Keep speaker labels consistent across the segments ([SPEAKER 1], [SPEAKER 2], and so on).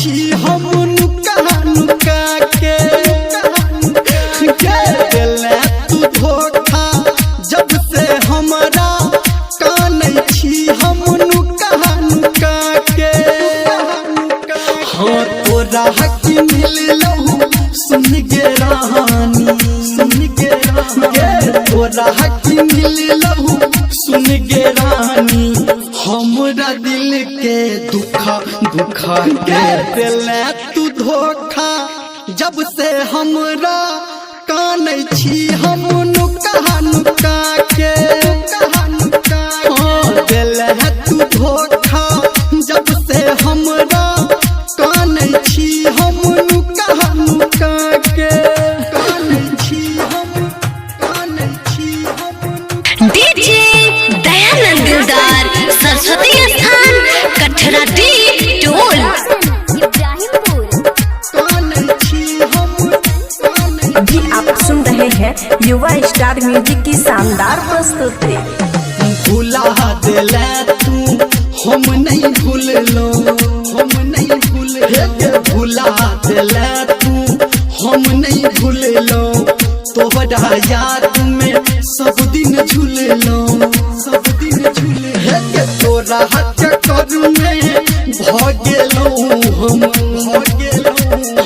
[SPEAKER 1] छी हम नुका नुका के दिले तू धोखा जब से हमरा कानै छी हम नुका नुका के हाँ तोरा की मिललहु सुन गे रानी तोरा की मिललहु सुन गे रानी हमरा दिल के दुखा दुखा के दिले तू धोखा जब से हमरा कानै छी हम नुका नुका के हाँ दिले तू धोखा जब से हमरा कानै छी हम नुका नुका के
[SPEAKER 2] डीजे दयानंद दिलदार सरस्वती स्थान कठरा डी टोल।
[SPEAKER 3] अभी आप सुन रहे हैं युवा स्टार म्यूजिक की शानदार प्रस्तुति।
[SPEAKER 1] भुला दिले तू हम नहीं भूललो भुला दिले तू हम नहीं भूललो तोहरा याद में सब दिन झूललो तोरा चक्कर में भ गेलो हम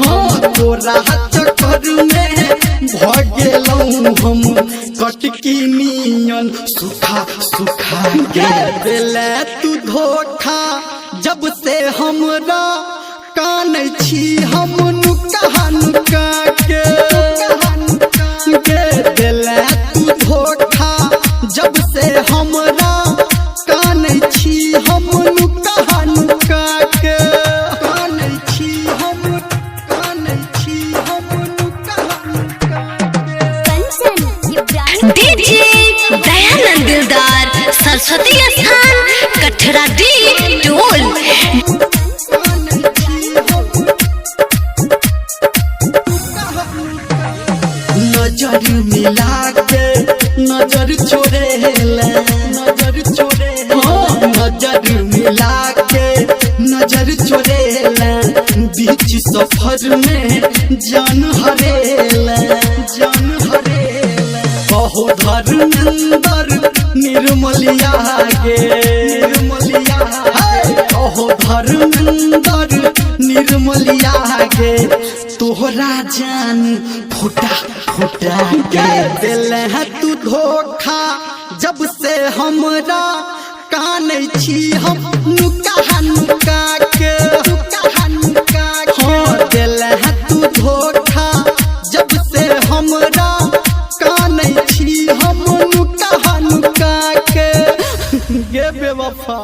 [SPEAKER 1] हाँ तोरा चक्कर में भ गेलो हम कटकी नियन सुखा सुखा के दिले तू धोखा जब से हमरा कानै छी हम नुका नुका के दिले तू धोखा जब से हमरा कानै छी हम नुका नुका के
[SPEAKER 2] डीजे दयानंद दिलदार सरस्वती स्थान कठरा डी टोल।
[SPEAKER 1] नजर मिला के नजर छोड़ेला नजर मिला के नजर छोड़ेला बीच सफर में जान हरेला कहो धर्मेंद्र निर्मलिया गे कहो धर्मेंद्र निर्मलिया गे तोहरा जान फुटा फुटा के दिले तू धोखा जब से हमरा कानै छी हम नुका नुका के हाँ दिले तू धोखा जब से हमरा कानै छी हम नुका नुका के गे बेवफा।